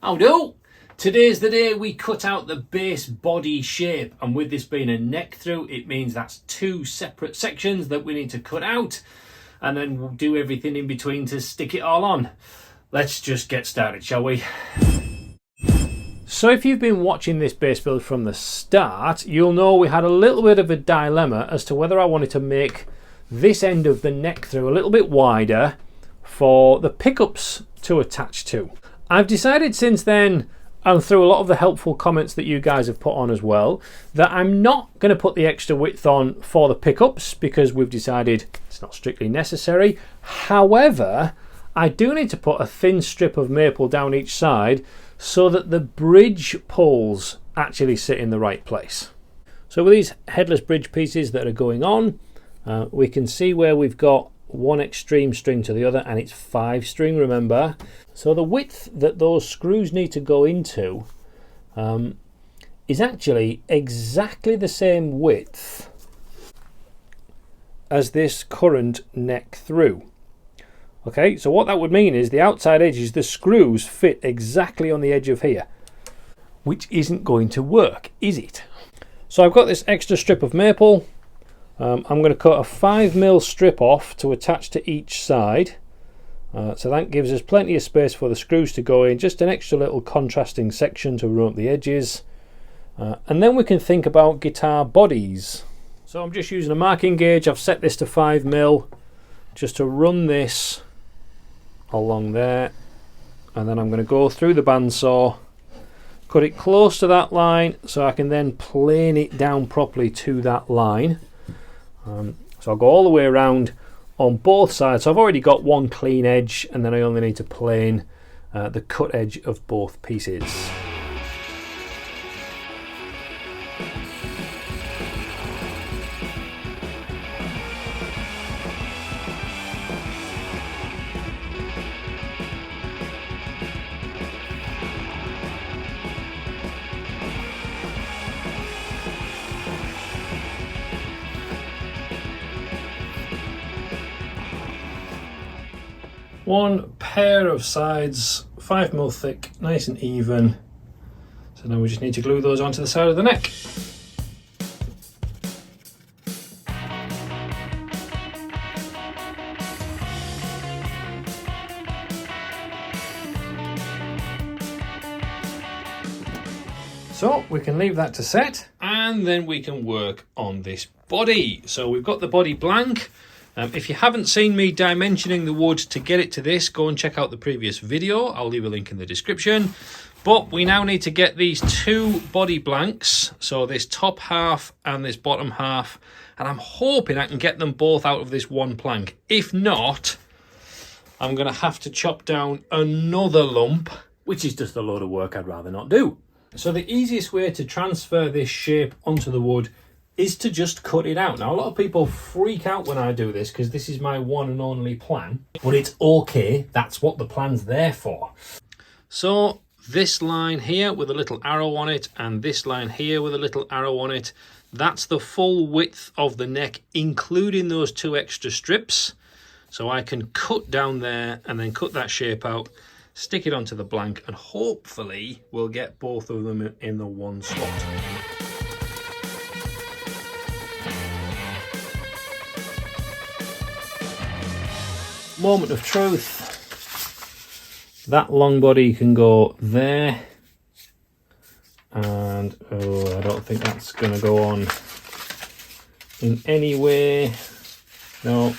How do? Today's the day we cut out the base body shape, and with this being a neck through, it means that's two separate sections that we need to cut out, and then we'll do everything in between to stick it all on. Let's just get started, shall we? So if you've been watching this base build from the start, you'll know we had a little bit of a dilemma as to whether I wanted to make this end of the neck through a little bit wider for the pickups to attach to. I've decided since then, and through a lot of the helpful comments that you guys have put on as well, that I'm not going to put the extra width on for the pickups because we've decided it's not strictly necessary. However, I do need to put a thin strip of maple down each side so that the bridge poles actually sit in the right place. So with these headless bridge pieces that are going on, we can see where we've got one extreme string to the other, and it's 5 string, remember. So the width that those screws need to go into is actually exactly the same width as this current neck through. Okay, so what that would mean is the outside edges, the screws fit exactly on the edge of here, which isn't going to work, is it? So I've got this extra strip of maple. I'm going to cut a 5mm strip off to attach to each side. So that gives us plenty of space for the screws to go in, just an extra little contrasting section to run up the edges. And then we can think about guitar bodies. So I'm just using a marking gauge. I've set this to 5mm just to run this along there. And then I'm going to go through the bandsaw, cut it close to that line so I can then plane it down properly to that line. So I'll go all the way around on both sides. So I've already got one clean edge, and then I only need to plane the cut edge of both pieces. One pair of sides, 5mm thick, nice and even. So now we just need to glue those onto the side of the neck. So we can leave that to set, and then we can work on this body. So we've got the body blank. If you haven't seen me dimensioning the wood to get it to this, go and check out the previous video. I'll leave a link in the description. But we now need to get these two body blanks, so this top half and this bottom half, and I'm hoping I can get them both out of this one plank. If not, I'm going to have to chop down another lump, which is just a load of work I'd rather not do. So the easiest way to transfer this shape onto the wood is to just cut it out. Now, a lot of people freak out when I do this because this is my one and only plan, but it's okay. That's what the plan's there for. So this line here with a little arrow on it, and this line here with a little arrow on it, that's the full width of the neck, including those 2 extra strips. So I can cut down there and then cut that shape out, stick it onto the blank, and hopefully we'll get both of them in the one spot. Moment of truth. That long body can go there, and I don't think that's going to go on in any way. No,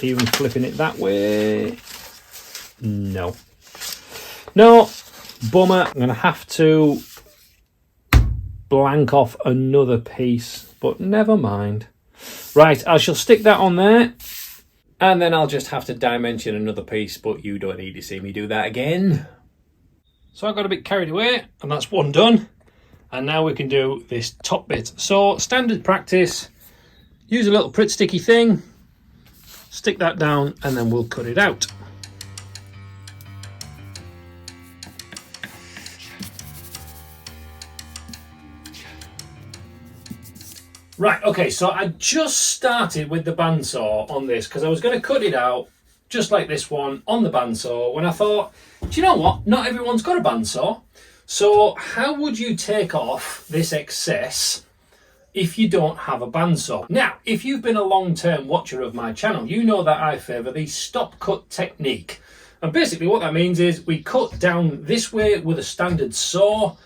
even flipping it that way, no, bummer. I'm going to have to blank off another piece, but never mind. Right, I shall stick that on there. And then I'll just have to dimension another piece, but you don't need to see me do that again. So I got a bit carried away, and that's one done. And now we can do this top bit. So standard practice, use a little Pritt sticky thing, stick that down, and then we'll cut it out. Right, okay, so I just started with the bandsaw on this because I was going to cut it out just like this one on the bandsaw, when I thought, do you know what? Not everyone's got a bandsaw. So how would you take off this excess if you don't have a bandsaw? Now, if you've been a long-term watcher of my channel, you know that I favour the stop cut technique. And basically what that means is we cut down this way with a standard saw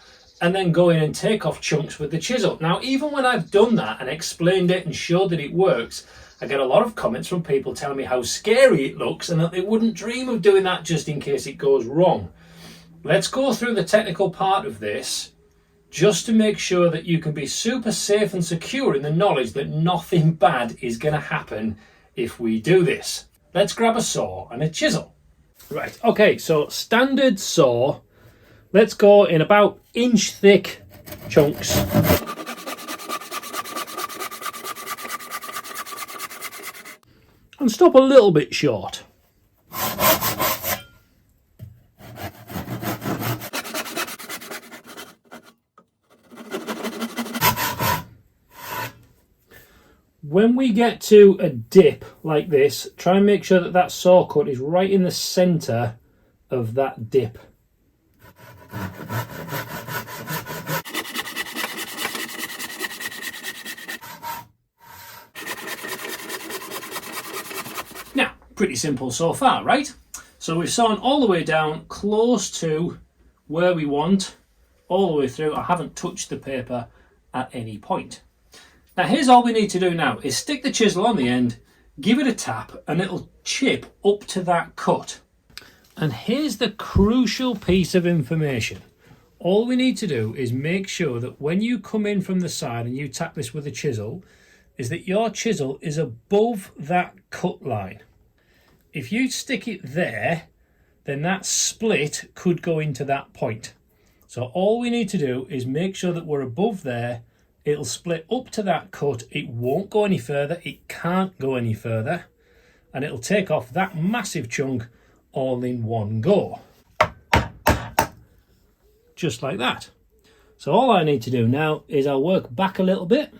and then go in and take off chunks with the chisel. Now, even when I've done that and explained it and showed that it works, I get a lot of comments from people telling me how scary it looks and that they wouldn't dream of doing that just in case it goes wrong. Let's go through the technical part of this just to make sure that you can be super safe and secure in the knowledge that nothing bad is going to happen if we do this. Let's grab a saw and a chisel. Right, okay, so standard saw. Let's go in about inch thick chunks. And stop a little bit short. When we get to a dip like this, try and make sure that that saw cut is right in the centre of that dip. Now, pretty simple so far, right? So we've sawn all the way down, close to where we want, all the way through. I haven't touched the paper at any point. Now here's all we need to do now is stick the chisel on the end, give it a tap, and it'll chip up to that cut. And here's the crucial piece of information. All we need to do is make sure that when you come in from the side and you tap this with a chisel, is that your chisel is above that cut line. If you stick it there, then that split could go into that point. So all we need to do is make sure that we're above there. It'll split up to that cut. It won't go any further. It can't go any further. And it'll take off that massive chunk all in one go. Just like that. So all I need to do now is I'll work back a little bit.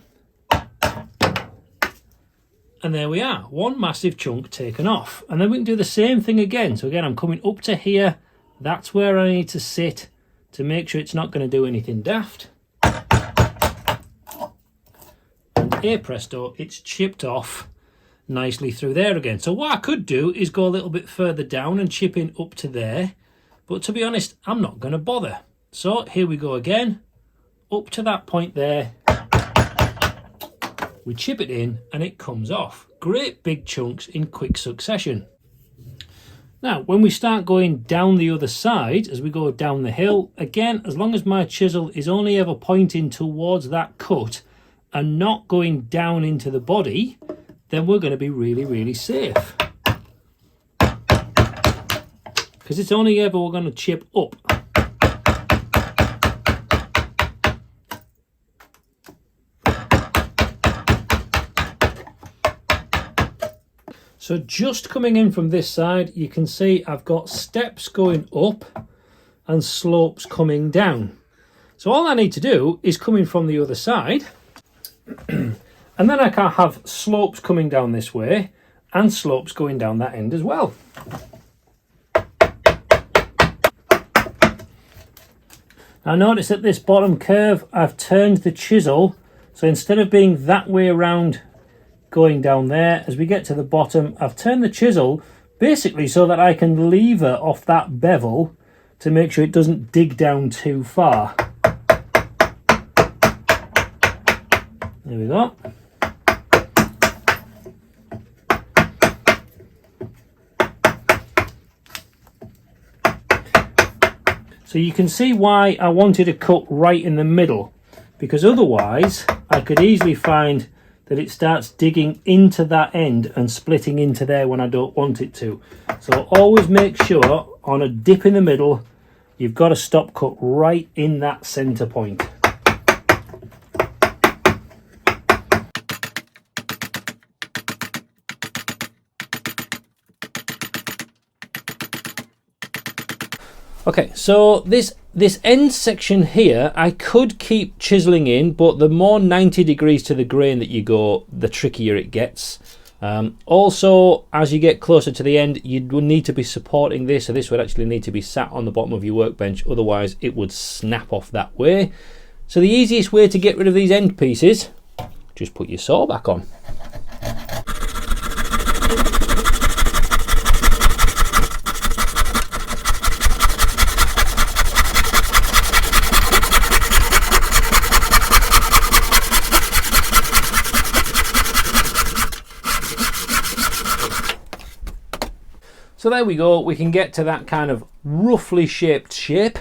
And there we are. One massive chunk taken off. And then we can do the same thing again. So again, I'm coming up to here. That's where I need to sit to make sure it's not going to do anything daft. Hey presto, it's chipped off nicely through there again. So what I could do is go a little bit further down and chip in up to there, but to be honest, I'm not going to bother. So here we go again, up to that point there, we chip it in and it comes off. Great big chunks in quick succession. Now when we start going down the other side, as we go down the hill, again, as long as my chisel is only ever pointing towards that cut, and not going down into the body, then we're going to be really, really safe. Because it's only ever we're going to chip up. So just coming in from this side, you can see I've got steps going up and slopes coming down. So all I need to do is come in from the other side, and then I can have slopes coming down this way and slopes going down that end as well. Now notice at this bottom curve I've turned the chisel, so instead of being that way around going down there, as we get to the bottom I've turned the chisel basically so that I can lever off that bevel to make sure it doesn't dig down too far. There we go. So you can see why I wanted to cut right in the middle, because otherwise I could easily find that it starts digging into that end and splitting into there when I don't want it to. So always make sure on a dip in the middle, you've got a stop cut right in that center point. Okay, so this end section here, I could keep chiseling in, but the more 90 degrees to the grain that you go, the trickier it gets. Also, as you get closer to the end, you will need to be supporting this, so this would actually need to be sat on the bottom of your workbench, otherwise it would snap off that way. So the easiest way to get rid of these end pieces, just put your saw back on. So there we go, we can get to that kind of roughly shaped shape,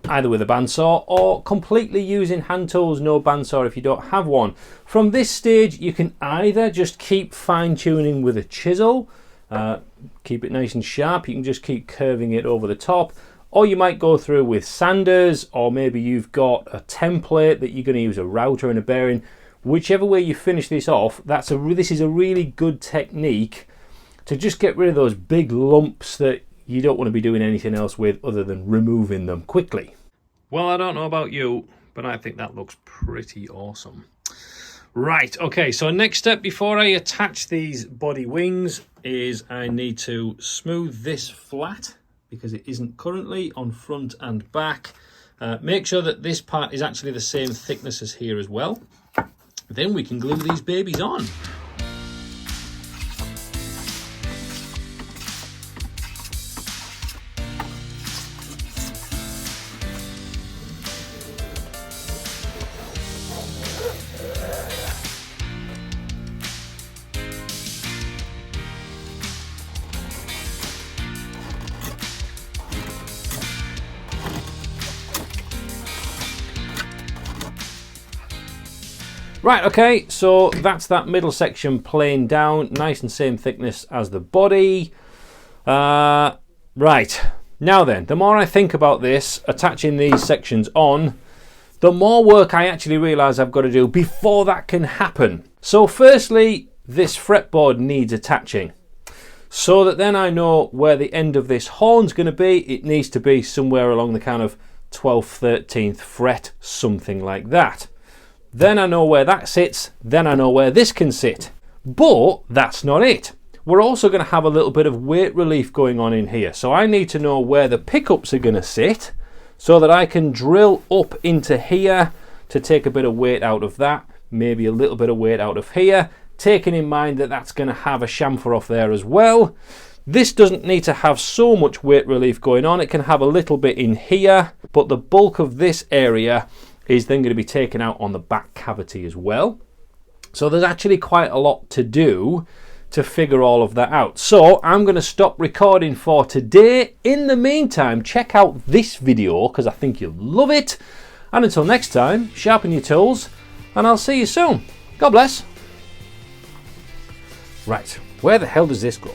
either with a bandsaw or completely using hand tools, no bandsaw if you don't have one. From this stage, you can either just keep fine tuning with a chisel, keep it nice and sharp, you can just keep curving it over the top, or you might go through with sanders, or maybe you've got a template that you're going to use a router and a bearing. Whichever way you finish this off, this is a really good technique to just get rid of those big lumps that you don't want to be doing anything else with other than removing them quickly. Well, I don't know about you, but I think that looks pretty awesome. Right, okay, so next step before I attach these body wings is I need to smooth this flat because it isn't currently on front and back. Make sure that this part is actually the same thickness as here as well. Then we can glue these babies on. Right, okay, so that's that middle section planed down, nice and same thickness as the body. Right, now then, the more I think about this, attaching these sections on, the more work I actually realise I've got to do before that can happen. So firstly, this fretboard needs attaching. So that then I know where the end of this horn's going to be, it needs to be somewhere along the kind of 12th, 13th fret, something like that. Then I know where that sits, then I know where this can sit. But that's not it. We're also going to have a little bit of weight relief going on in here. So I need to know where the pickups are going to sit so that I can drill up into here to take a bit of weight out of that, maybe a little bit of weight out of here, taking in mind that that's going to have a chamfer off there as well. This doesn't need to have so much weight relief going on. It can have a little bit in here, but the bulk of this area is then going to be taken out on the back cavity as well. So there's actually quite a lot to do to figure all of that out. So I'm going to stop recording for today. In the meantime, check out this video because I think you'll love it. And until next time, sharpen your tools and I'll see you soon. God bless. Right, where the hell does this go?